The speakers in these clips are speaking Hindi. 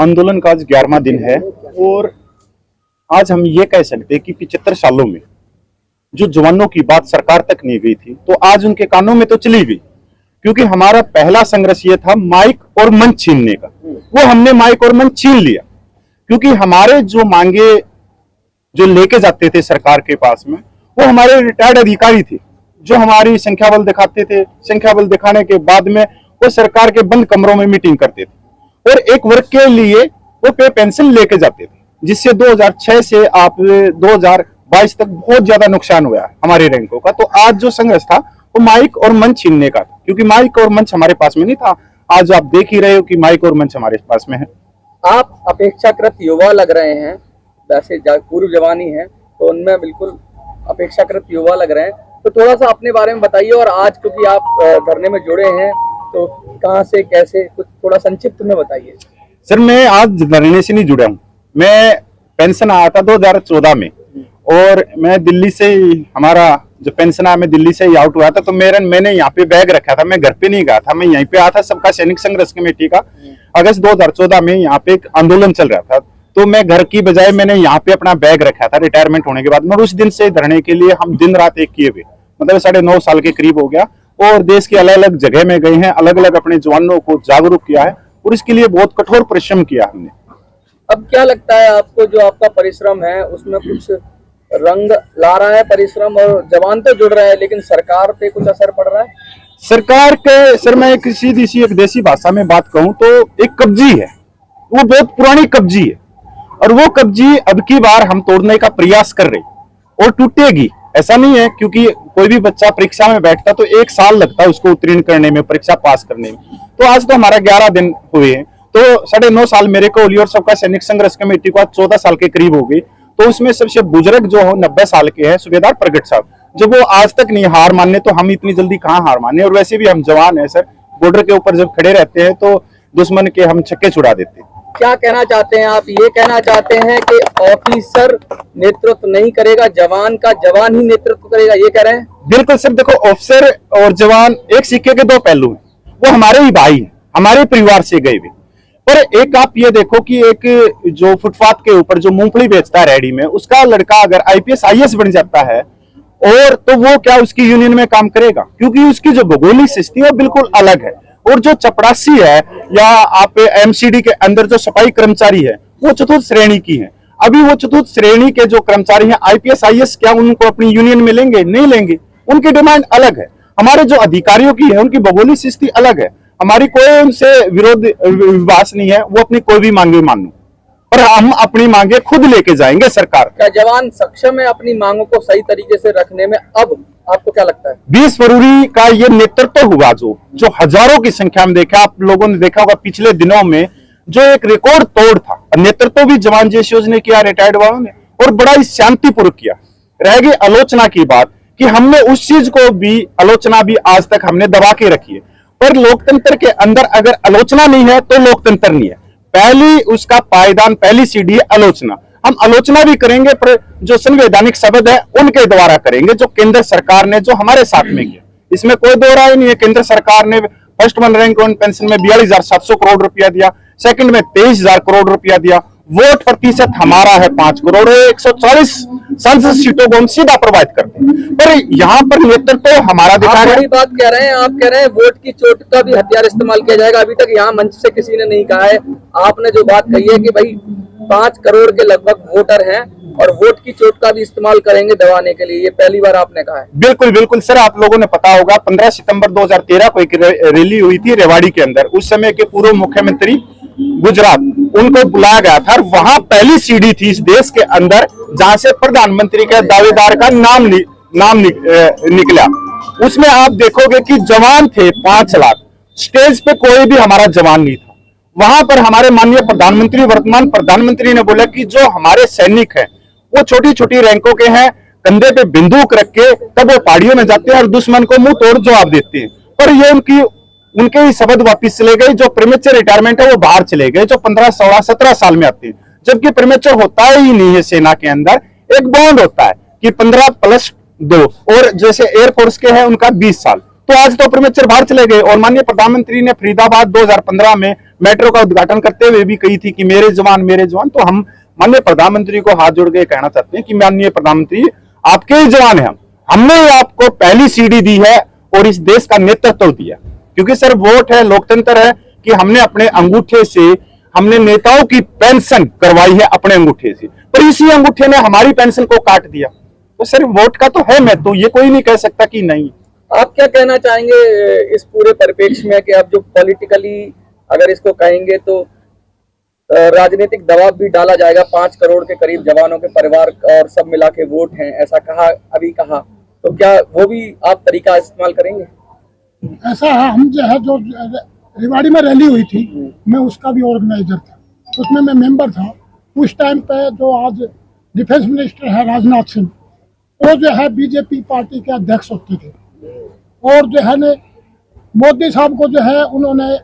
आंदोलन का आज 11वां दिन है और आज हम ये कह सकते हैं कि 75 सालों में जो जवानों की बात सरकार तक नहीं गई थी तो आज उनके कानों में तो चली गई, क्योंकि हमारा पहला संघर्ष ये था माइक और मंच छीनने का। वो हमने माइक और मंच छीन लिया, क्योंकि हमारे जो मांगे जो लेके जाते थे सरकार के पास में वो हमारे रिटायर्ड अधिकारी थे, जो हमारी संख्या बल दिखाते थे। संख्या बल दिखाने के बाद में वो सरकार के बंद कमरों में मीटिंग करते थे और एक वर्ग के लिए वो पे पेंशन लेके जाते थे, जिससे 2006 से आप 2022 तक बहुत ज्यादा नुकसान हुआ हमारे रैंकों का। तो आज जो संघर्ष था वो माइक और मंच छीनने का था, क्योंकि माइक और मंच हमारे पास में नहीं था। आज आप देख ही रहे हो कि माइक और मंच हमारे पास में है। आप अपेक्षाकृत युवा लग रहे हैं, वैसे पूर्व जवानी है तो उनमें बिल्कुल अपेक्षाकृत युवा लग रहे हैं, तो थोड़ा सा अपने बारे में बताइए। और आज क्योंकि आप धरने में जुड़े हैं तो कहाँ से कैसे, कुछ थोड़ा संक्षिप्त में बताइए। सर, मैं आज धरने से नहीं जुड़ा हूँ। मैं पेंशन आया था 2014 में और मैं दिल्ली से, हमारा जो पेंशन आया, मैं दिल्ली से ही आउट हुआ था। तो मैंने यहाँ पे बैग रखा था, मैं घर पे नहीं गया था, मैं यहीं पे आया था। सबका सैनिक संघर्ष कमेटी का अगस्त 2014 में यहाँ पे एक आंदोलन चल रहा था, तो मैं घर की बजाय मैंने यहाँ पे अपना बैग रखा था रिटायरमेंट होने के बाद में। उस दिन से धरने के लिए हम दिन रात एक किए हुए, मतलब 9.5 साल के करीब हो गया और देश के अलग अलग जगह में गए हैं, अलग अलग अपने जवानों को जागरूक किया है और इसके लिए बहुत कठोर परिश्रम किया हमने। अब क्या लगता है आपको, जो आपका परिश्रम है उसमें कुछ रंग ला रहा है परिश्रम, और जवान तो जुड़ रहे हैं लेकिन सरकार पे कुछ असर पड़ रहा है? सरकार के, सर मैं एक सीधी सी एक देसी भाषा में बात कहूं तो एक कब्जी है, वो बहुत पुरानी कब्जी है और वो कब्जी अब की बार हम तोड़ने का प्रयास कर रहे और टूटेगी। ऐसा नहीं है, क्योंकि कोई भी बच्चा परीक्षा में बैठता तो 1 साल लगता है उसको उत्तीर्ण करने में, परीक्षा पास करने में। तो आज तो हमारा 11 दिन हुए हैं, तो 9.5 साल मेरे को होली और सबका सैनिक संघर्ष कमेटी को 14 साल के करीब हो गई। तो उसमें सबसे बुजुर्ग जो हो 90 साल के हैं, सूबेदार प्रगट साहब, जब वो आज तक नहीं हार माने तो हम इतनी जल्दी कहाँ हार माने। और वैसे भी हम जवान है सर, बॉर्डर के ऊपर जब खड़े रहते हैं तो दुश्मन के हम छक्के छुड़ा देते हैं। क्या कहना चाहते हैं आप? ये कहना चाहते हैं कि ऑफिसर नेतृत्व नहीं करेगा, जवान का जवान ही नेतृत्व करेगा, ये कह रहे हैं? बिल्कुल सर, देखो ऑफिसर और जवान एक सिक्के के 2 पहलू हैं। वो हमारे ही भाई हैं, हमारे परिवार से गए हुए। पर एक आप ये देखो कि एक जो फुटपाथ के ऊपर जो मूंगफली बेचता है रेडी में, उसका लड़का अगर IPS IAS बन जाता है और तो वो क्या उसकी यूनियन में काम करेगा? क्योंकि उसकी जो भौगोलिक स्थिति है बिल्कुल अलग है। और जो चपरासी है या आप MCD के अंदर जो सफाई कर्मचारी है वो चतुर्थ श्रेणी की है। अभी वो चतुर्थ श्रेणी के जो कर्मचारी हैं IPS IAS, क्या उनको अपनी यूनियन में लेंगे? नहीं लेंगे, उनकी डिमांड अलग है। हमारे जो अधिकारियों की है उनकी भौगोलिक स्थिति अलग है। हमारी कोई उनसे विरोध विवाद नहीं है, वो अपनी कोई भी मांगे मानो, और हम अपनी मांगे खुद लेके जाएंगे सरकार। क्या जवान सक्षम है अपनी मांगों को सही तरीके से रखने में? अब आपको क्या लगता है? 20 फरवरी का ये नेतृत्व हुआ जो हजारों की संख्या में देखा, आप लोगों ने देखा होगा पिछले दिनों में, जो एक रिकॉर्ड तोड़ था। नेतृत्व भी जवान जेसीओज ने किया, रिटायर्ड वालों ने, और बड़ा ही शांतिपूर्वक किया। रह गई आलोचना की बात कि हमने उस चीज को भी, आलोचना भी आज तक हमने दबा के रखी है। पर लोकतंत्र के अंदर अगर आलोचना नहीं है तो लोकतंत्र नहीं है। पहली उसका पायदान, पहली सीढ़ी है आलोचना। हम आलोचना भी करेंगे पर जो संवैधानिक शब्द है उनके द्वारा करेंगे, जो केंद्र सरकार ने जो हमारे साथ में किया, इसमें कोई दो राय नहीं है। केंद्र सरकार ने first one rank one pension में 42,700 करोड़ रुपया दिया, सेकंड में 23,000 करोड़ रुपया दिया। वोट प्रतिशत हमारा है 5 करोड़, 140 संसद सीटों को हम सीधा प्रभावित करते हैं। पर यहाँ पर नेतृत्व तो हमारा दिखा रहे हैं। बात कह रहे हैं, आप कह रहे हैं वोट की चोट का भी हथियार इस्तेमाल किया जाएगा। अभी तक यहाँ मंच से किसी ने नहीं कहा है। आपने जो बात कही है कि भाई 5 करोड़ के लगभग वोटर हैं और वोट की चोट का भी इस्तेमाल करेंगे दबाने के लिए, ये पहली बार आपने कहा है। बिल्कुल बिल्कुल सर, आप लोगों ने पता होगा 15 सितंबर 2013 को एक रैली हुई थी रेवाड़ी के अंदर। उस समय के पूर्व मुख्यमंत्री गुजरात, उनको बुलाया गया था। वहां पहली सीढ़ी थी इस देश के अंदर जहां से प्रधानमंत्री के दावेदार का नाम निकला। उसमें आप देखोगे कि जवान थे 5 लाख। स्टेज पे कोई भी हमारा जवान नहीं था। वहां पर हमारे माननीय प्रधानमंत्री, वर्तमान प्रधानमंत्री ने बोला कि जो हमारे सैनिक हैं वो छोटी छोटी रैंकों के हैं, कंधे पे बंदूक रख के तब वो पहाड़ियों में जाते हैं और दुश्मन को मुंह तोड़ जवाब देते हैं। पर ये उनके ही शब्द वापिस चले गए। जो प्रीमेच्योर रिटायरमेंट है वो बाहर चले गए, जो 15, 16, 17 साल में आते हैं। जबकि प्रीमेच्योर होता ही नहीं है। सेना के अंदर एक बॉन्ड होता है कि 15+2, और जैसे एयरफोर्स के हैं उनका 20 साल। तो आज तो प्रीमेच्योर बाहर चले गए। और माननीय प्रधानमंत्री ने फरीदाबाद 2015 में मेट्रो का उद्घाटन करते हुए भी कही थी कि मेरे जवान। तो हम माननीय प्रधानमंत्री को हाथ जोड़ के कहना चाहते हैं कि माननीय प्रधानमंत्री, आपके ही जवान हैं, हमने आपको पहली सीढ़ी दी है और इस देश का नेतृत्व दिया, क्योंकि सर वोट है, लोकतंत्र है कि हमने अपने अंगूठे से, हमने नेताओं की पेंशन करवाई है अपने अंगूठे से, पर इसी अंगूठे ने हमारी पेंशन को काट दिया। तो सर वोट का तो है महत्व, ये कोई नहीं कह सकता कि नहीं। आप क्या कहना चाहेंगे इस पूरे परिप्रेक्ष्य में कि अब जो पॉलिटिकली अगर इसको कहेंगे तो राजनीतिक दबाव भी डाला जाएगा, 5 करोड़ के करीब जवानों के परिवार और सब मिला के वोट हैं, ऐसा कहा, तो क्या वो भी आप तरीका इस्तेमाल करेंगे? ऐसा है, हम जो है, जो रेवाड़ी में रैली हुई थी, मैं उसका भी ऑर्गेनाइजर था, उसमें मैं मेंबर था। उस टाइम पे जो आज डिफेंस मिनिस्टर है राजनाथ सिंह, वो जो है बीजेपी पार्टी के अध्यक्ष होते थे, और जो है ने मोदी साहब को जो है उन्होंने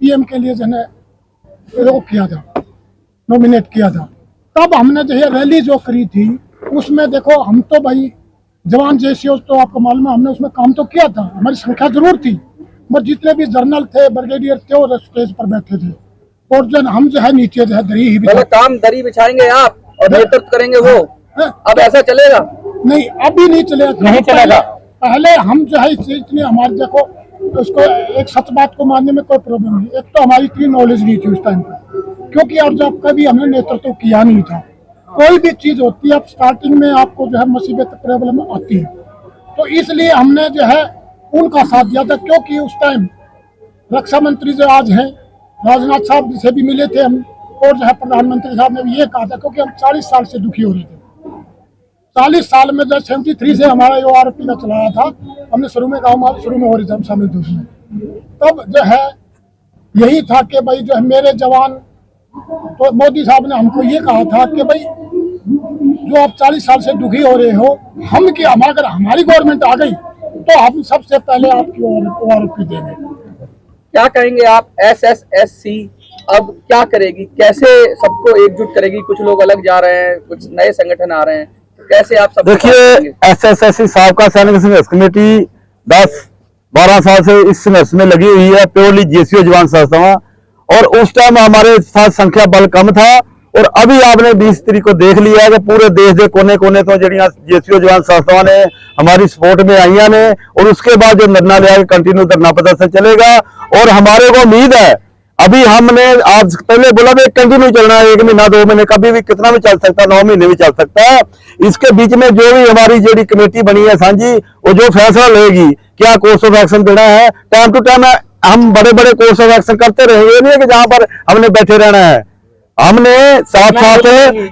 पीएम के लिए जो है वो किया था, नॉमिनेट किया था। तब हमने जो है रैली जो करी थी, उसमें देखो हम तो भाई जवान जैसे हो, तो आपको मालूम है हमने उसमें काम तो किया था, हमारी संख्या जरूर थी, मगर जितने भी जनरल थे, ब्रिगेडियर थे, वो स्टेज पर बैठे थे, और जो हम जो है नीचे जो है दरी ही काम दरी बिछाएंगे आप और नेतृत्व करेंगे वो। अब ऐसा चलेगा? नहीं, अभी नहीं चलेगा। पहले हम जो है इतनी हमारे देखो, उसको एक सच बात को मानने में कोई प्रॉब्लम नहीं। एक तो हमारी इतनी नॉलेज नहीं थी उस टाइम पर, क्योंकि अब जब कभी हमने नेतृत्व किया नहीं था। कोई भी चीज होती है, अब स्टार्टिंग में आपको जो है मुसीबत प्रॉब्लम आती है, तो इसलिए हमने जो है उनका साथ दिया था। क्योंकि उस टाइम रक्षा मंत्री जो आज हैं राजनाथ साहब से भी मिले थे हम, और जो है प्रधानमंत्री साहब ने भी ये कहा था, क्योंकि हम 40 साल से दुखी हो रहे थे। 40 साल में जब 73 से हमारा जो आरपी का चलाया था, हमने शुरू में हो रही थी हम शामिल थे उसमें, तब जो है यही था कि भाई जो है मेरे जवान, तो मोदी साहब ने हमको ये कहा था कि भाई जो आप 40 साल से दुखी हो रहे हो, अगर हमारी गवर्नमेंट आ गई तो हम सबसे पहले आपकी आरपी देंगे। क्या कहेंगे आप? SSSC अब क्या करेगी, कैसे सबको एकजुट करेगी? कुछ लोग अलग जा रहे हैं, कुछ नए संगठन आ रहे हैं, कैसे आप सब? देखिए, SSSC साबका सैनिक संघर्ष कमेटी 10-12 साल से इस संघर्ष में लगी हुई है, प्योरली जेसीओ जवान संस्थावां, और उस टाइम हमारे साथ संख्या बल कम था, और अभी आपने 20 तारीख को देख लिया है कि पूरे देश के कोने कोने तो जड़ियां जेसीओ जवान संस्थावां ने हमारी सपोर्ट में आईया ने, और उसके बाद जो धरना लिया कंटिन्यू धरना प्रदर्शन चलेगा। और हमारे को उम्मीद है, अभी हमने आज पहले बोला भी कंटिन्यू चलना है, 1 महीना 2 महीने, कभी भी कितना भी चल सकता है, 9 महीने भी चल सकता है। इसके बीच में जो भी हमारी जेडी कमेटी बनी है सांझी, वो जो फैसला लेगी, क्या कोर्स ऑफ एक्शन देना है, टाइम टू टाइम हम बड़े बड़े कोर्स ऑफ एक्शन करते रहेंगे, नहीं है कि जहां पर हमने बैठे रहना है। हमने साथ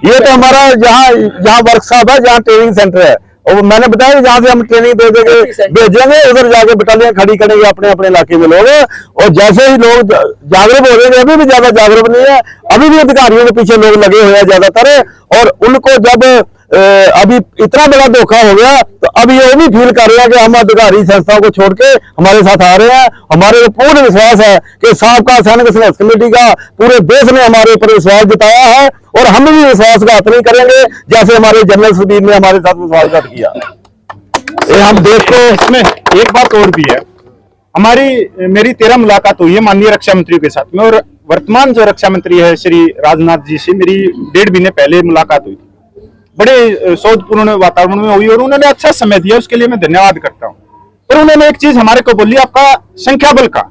ये तो हमारा जहाँ वर्कशॉप है, जहाँ ट्रेनिंग सेंटर है, और मैंने बताया जहाँ से हम ट्रेनिंग दे देंगे, भेजेंगे, उधर जाके बटालियां खड़ी करेंगे अपने अपने इलाके में लोग, और जैसे ही लोग जागरूक हो जाएंगे, अभी भी ज्यादा जागरूक नहीं है, अभी भी अधिकारियों के पीछे लोग लगे हुए हैं ज्यादातर, और उनको जब अभी इतना बड़ा धोखा हो गया, तो अब ये भी फील कर रहे हैं कि हम अधिकारी संस्थाओं को छोड़ के हमारे साथ आ रहे हैं। हमारे को पूर्ण विश्वास है कि साबका सैनिक संघर्ष कमेटी का पूरे देश ने हमारे ऊपर विश्वास जताया है, और हम भी विश्वासघात नहीं करेंगे, जैसे हमारे जनरल सुधीर ने हमारे साथ विश्वासघात किया। ये हम देश को, इसमें एक बात और भी है, मेरी 13 मुलाकात हुई है माननीय रक्षा मंत्री के साथ में, और वर्तमान जो रक्षा मंत्री है श्री राजनाथ जी से मेरी 1.5 महीने पहले मुलाकात हुई थी। बड़े सौहार्दपूर्ण वातावरण में हुई, और उन्होंने अच्छा समय दिया, उसके लिए मैं धन्यवाद करता हूं। पर उन्होंने एक चीज हमारे को बोली, आपका संख्या बल का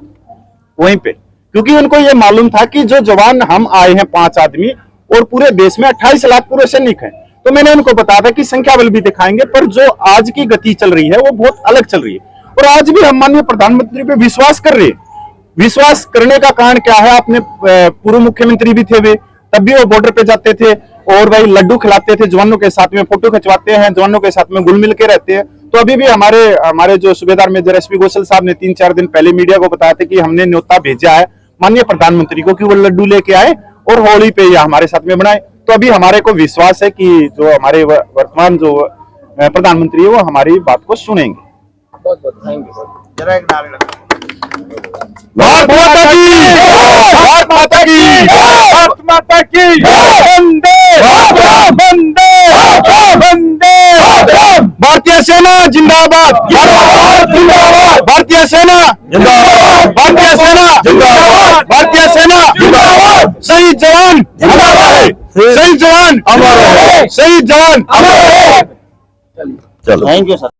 वहीं पे, क्योंकि उनको ये मालूम था कि जो जवान हम आए हैं 5 आदमी, और पूरे देश में 28 लाख पूरे सैनिक हैं, तो मैंने उनको बताया था कि संख्या बल भी दिखाएंगे, पर जो आज की गति चल रही है वो बहुत अलग चल रही है। और आज भी हम माननीय प्रधानमंत्री पे विश्वास कर रहे हैं। विश्वास करने का कारण क्या है? आपने पूर्व मुख्यमंत्री भी थे वे, तब भी वो बॉर्डर पे जाते थे और भाई लड्डू खिलाते थे जवानों के साथ में, फोटो खिंचवाते हैं, जवानों के साथ में घुल मिल के रहते हैं। तो अभी भी हमारे जो सूबेदार मेजर एसपी गोसल साहब ने 3-4 दिन पहले मीडिया को बताया था कि हमने न्योता भेजा है माननीय प्रधानमंत्री को कि वो लड्डू लेके आए और होली पे या हमारे साथ में बनाए। तो अभी हमारे को विश्वास है कि जो हमारे वर्तमान जो प्रधानमंत्री है वो हमारी बात को सुनेंगे। बहुत बहुत थैंक यू सर। भारत माता की, भारत माता की, भारत माता की, वंदे वंदे वंदे। भारतीय सेना जिंदाबाद, जिंदाबाद, भारतीय सेना जिंदाबाद, भारतीय सेना जिंदाबाद, भारतीय सेना जिंदाबाद। शहीद जवान जिंदाबाद। शहीद जवान अमर रहे। शहीद जवान चलो थैंक यू सर।